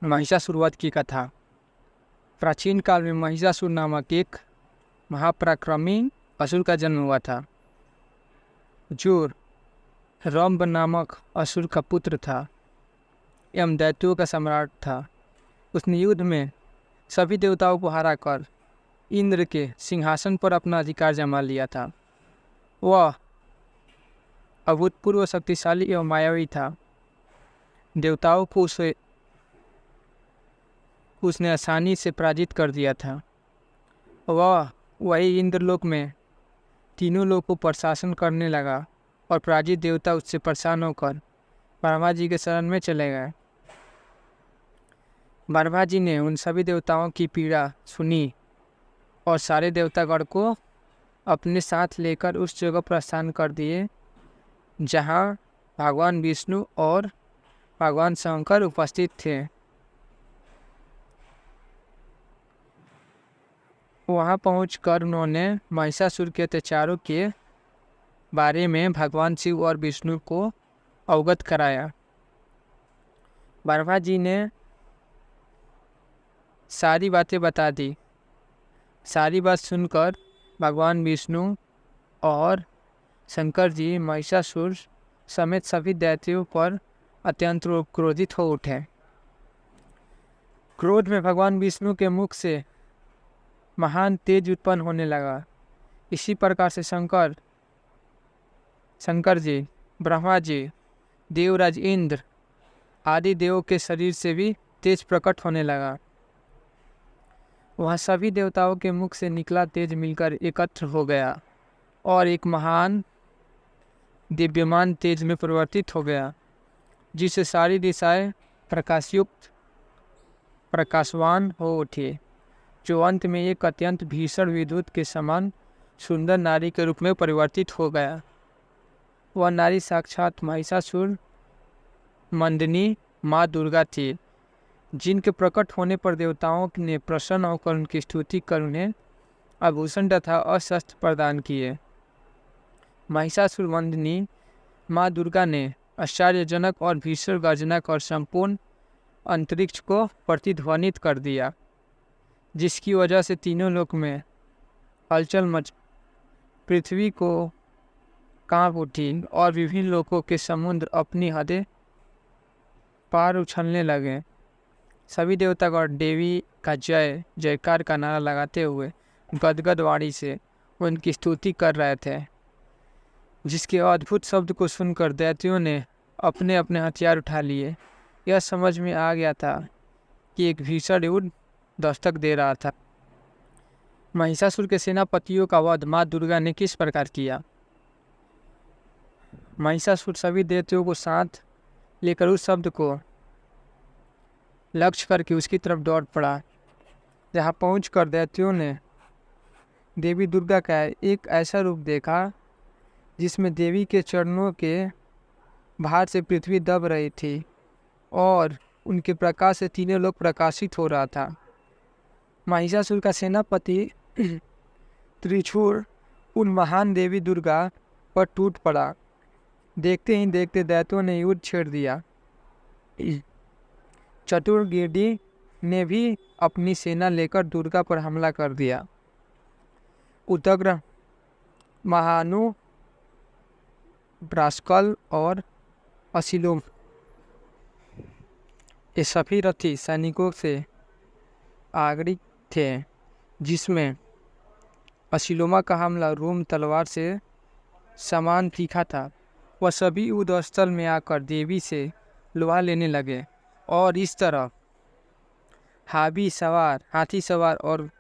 महिषासुरवध की कथा। प्राचीन काल में महिषासुर नामक एक महापराक्रमी असुर का जन्म हुआ था, जो रंभ नामक असुर का पुत्र था एवं दैत्यों का सम्राट था। उसने युद्ध में सभी देवताओं को हराकर इंद्र के सिंहासन पर अपना अधिकार जमा लिया था। वह अभूतपूर्व शक्तिशाली एवं मायावी था। देवताओं को उसने आसानी से पराजित कर दिया था। वह वही इंद्रलोक में तीनों लोगों पर शासन करने लगा और पराजित देवता उससे परेशान होकर ब्रह्मा जी के शरण में चले गए। ब्रह्मा जी ने उन सभी देवताओं की पीड़ा सुनी और सारे देवतागण को अपने साथ लेकर उस जगह प्रस्थान कर दिए जहाँ भगवान विष्णु और भगवान शंकर उपस्थित थे। वहाँ पहुंचकर उन्होंने महिषासुर के अत्याचारों के बारे में भगवान शिव और विष्णु को अवगत कराया। ब्रह्मा जी ने सारी बातें बता दी। सारी बात सुनकर भगवान विष्णु और शंकर जी महिषासुर समेत सभी दैत्यों पर अत्यंत क्रोधित हो उठे। क्रोध में भगवान विष्णु के मुख से महान तेज उत्पन्न होने लगा। इसी प्रकार से शंकर जी, ब्रह्मा जी, देवराज इंद्र आदि देवों के शरीर से भी तेज प्रकट होने लगा। वह सभी देवताओं के मुख से निकला तेज मिलकर एकत्र हो गया और एक महान दिव्यमान तेज में परिवर्तित हो गया, जिससे सारी दिशाएं प्रकाशयुक्त प्रकाशवान हो उठी, जो अंत में एक अत्यंत भीषण विद्युत के समान सुंदर नारी के रूप में परिवर्तित हो गया। वह नारी साक्षात महिषासुर मंदिनी माँ दुर्गा थी, जिनके प्रकट होने पर देवताओं ने प्रसन्न होकर उनकी स्तुति कर उन्हें आभूषण तथा अस्त्र प्रदान किए। महिषासुर मंदिनी माँ दुर्गा ने आश्चर्यजनक और भीषण गर्जना कर संपूर्ण अंतरिक्ष को प्रतिध्वनित कर दिया, जिसकी वजह से तीनों लोक में हलचल मच पृथ्वी को कांप उठी और विभिन्न लोकों के समुद्र अपनी हदें पार उछलने लगे। सभी देवतागण देवी का जय जयकार का नारा लगाते हुए गदगद वाणी से उनकी स्तुति कर रहे थे, जिसके अद्भुत शब्द को सुनकर दैत्यों ने अपने अपने हथियार उठा लिए। यह समझ में आ गया था कि एक भीषण युद्ध दस्तक दे रहा था। महिषासुर के सेनापतियों का वध माँ दुर्गा ने किस प्रकार किया। महिषासुर सभी दैत्यों को साथ लेकर उस शब्द को लक्ष्य करके उसकी तरफ दौड़ पड़ा। जहाँ पहुंचकर दैत्यों ने देवी दुर्गा का एक ऐसा रूप देखा जिसमें देवी के चरणों के भार से पृथ्वी दब रही थी और उनके प्रकाश से तीनों लोग प्रकाशित हो रहा था। महिषासुर का सेनापति त्रिशूल उन महान देवी दुर्गा पर टूट पड़ा। देखते ही देखते दैत्यों ने युद्ध छेड़ दिया। चतुर्गिरी ने भी अपनी सेना लेकर दुर्गा पर हमला कर दिया। उदग्र, महानु, ब्रास्कल और असिलोम ये सभी रथी सैनिकों से आगरी थे, जिसमें असिलोमा का हमला रोम तलवार से समान तीखा था। वह सभी युद्ध स्थल में आकर देवी से लोहा लेने लगे और इस तरह हाथी सवार और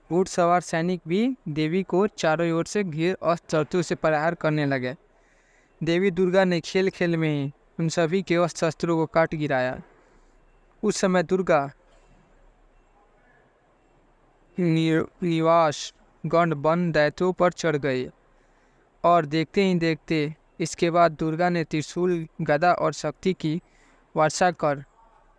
ऊंट सवार सैनिक भी देवी को चारों ओर से घेर और शस्त्रों से प्रहार करने लगे। देवी दुर्गा ने खेल खेल में ही उन सभी के अस्त्र शस्त्रों को काट गिराया। उस समय दुर्गा निवास गण वन दैत्यों पर चढ़ गए और देखते ही देखते इसके बाद दुर्गा ने त्रिशूल, गदा और शक्ति की वर्षा कर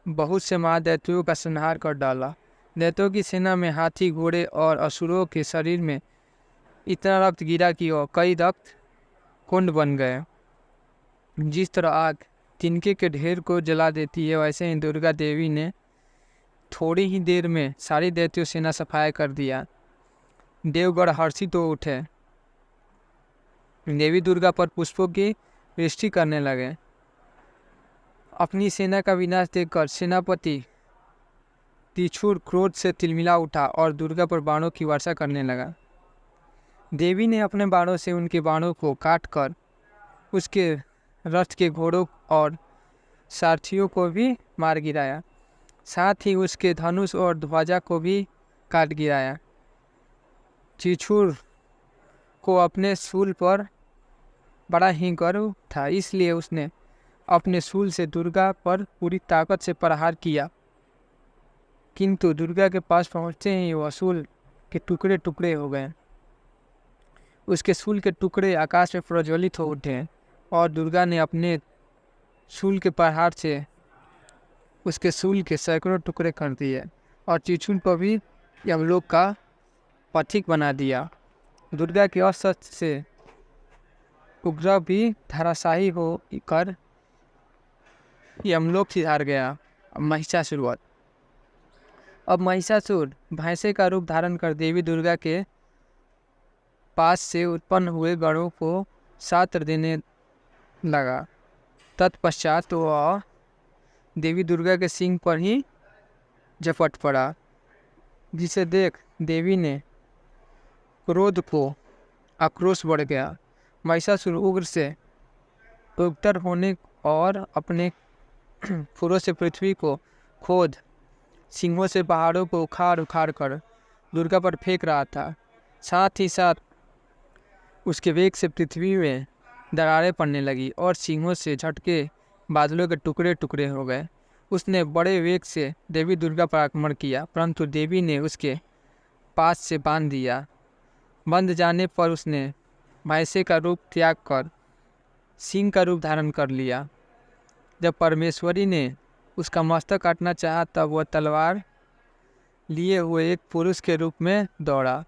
बहुत से महादैत्यों का संहार कर डाला। दैत्यों की सेना में हाथी, घोड़े और असुरों के शरीर में इतना रक्त गिरा कि वह कई रक्त कुंड बन गए। जिस तरह आग तिनके के ढेर को जला देती है, वैसे ही दुर्गा देवी ने थोड़ी ही देर में सारी दैत्यों सेना सफाया कर दिया। देवगढ़ हर्षित हो उठे, देवी दुर्गा पर पुष्पों की वृष्टि करने लगे। अपनी सेना का विनाश देखकर सेनापति त्रिशूर क्रोध से तिलमिला उठा और दुर्गा पर बाणों की वर्षा करने लगा। देवी ने अपने बाणों से उनके बाणों को काट कर उसके रथ के घोड़ों और सारथियों को भी मार गिराया। साथ ही उसके धनुष और ध्वजा को भी काट गिराया। त्रिशूर को अपने शूल पर बड़ा ही गर्व था, इसलिए उसने अपने शूल से दुर्गा पर पूरी ताकत से प्रहार किया, किंतु दुर्गा के पास पहुंचते ही वह शूल के टुकड़े टुकड़े हो गए। उसके शूल के टुकड़े आकाश में प्रज्वलित हो उठे और दुर्गा ने अपने शूल के प्रहार से उसके शूल के सैकड़ों टुकड़े कर दिए और त्रिशूल पर भी यमलोक का पथिक बना दिया। दुर्गा के अस्त्र से उग्र भी धराशायी हो कर यमलोक सिधार गया। अब महिषासुर भैंसे का रूप धारण कर देवी दुर्गा के पास से उत्पन्न हुए गणों को सात्र देने लगा। तत्पश्चात वह देवी दुर्गा के सिंह पर ही झपट पड़ा, जिसे देख देवी ने क्रोध को आक्रोश बढ़ गया। महिषासुर उग्र से उग्र होने और अपने फुरों से पृथ्वी को खोद सिंहों से पहाड़ों को उखाड़ उखाड़ कर दुर्गा पर फेंक रहा था। साथ ही साथ उसके वेग से पृथ्वी में दरारें पड़ने लगी और सिंहों से झटके बादलों के टुकड़े टुकड़े हो गए। उसने बड़े वेग से देवी दुर्गा पर आक्रमण किया, परंतु देवी ने उसके पास से बांध दिया। बंध जाने पर उसने भैंसे का रूप त्याग कर सिंह का रूप धारण कर लिया। जब परमेश्वरी ने उसका मस्तक काटना चाहा तब वह तलवार लिए हुए एक पुरुष के रूप में दौड़ा।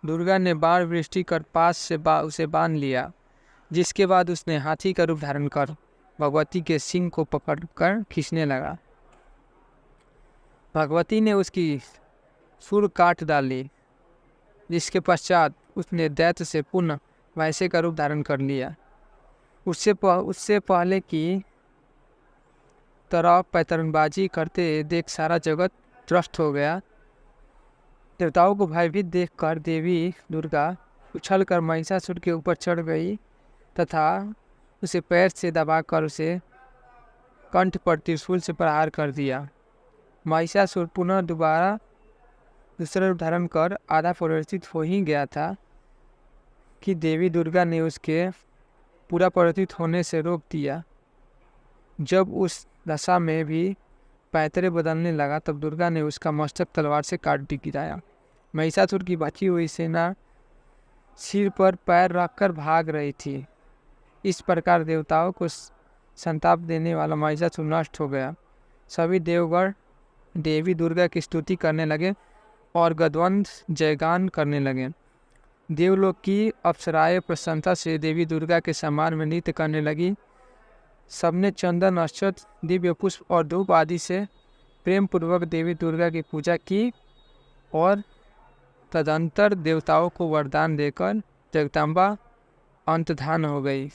दुर्गा ने बाण वृष्टि कर पास से उसे बांध लिया, जिसके बाद उसने हाथी का रूप धारण कर भगवती के सिंह को पकड़कर खींचने लगा। भगवती ने उसकी सुर काट डाली, जिसके पश्चात उसने दैत्य से पुनः वैसे का रूप धारण कर लिया। उससे पहले की तरह पैतरबाजी करते देख सारा जगत त्रस्त हो गया। देवताओं को भयभीत देखकर देवी दुर्गा उछलकर महिषासुर के ऊपर चढ़ गई तथा उसे पैर से दबाकर उसे कंठ पर त्रिशूल से प्रहार कर दिया। महिषासुर पुनः दूसरा रूप धारण कर आधा परिवर्तित हो ही गया था कि देवी दुर्गा ने उसके पूरा परिवर्तित होने से रोक दिया। जब उस दशा में भी पैतरे बदलने लगा तब दुर्गा ने उसका मस्तक तलवार से काट गिराया। महिषासुर की बची हुई सेना सिर पर पैर रखकर भाग रही थी। इस प्रकार देवताओं को संताप देने वाला महिषासुर नष्ट हो गया। सभी देवगण देवी दुर्गा की स्तुति करने लगे और गदवंत जयगान करने लगे। देवलोक की अप्सराएं प्रसन्नता से देवी दुर्गा के सम्मान में नृत्य करने लगी। सबने चंदन, अक्षत, दिव्य पुष्प और धूप आदि से प्रेम पूर्वक देवी दुर्गा की पूजा की और तदंतर देवताओं को वरदान देकर जगदम्बा अंतर्धान हो गई।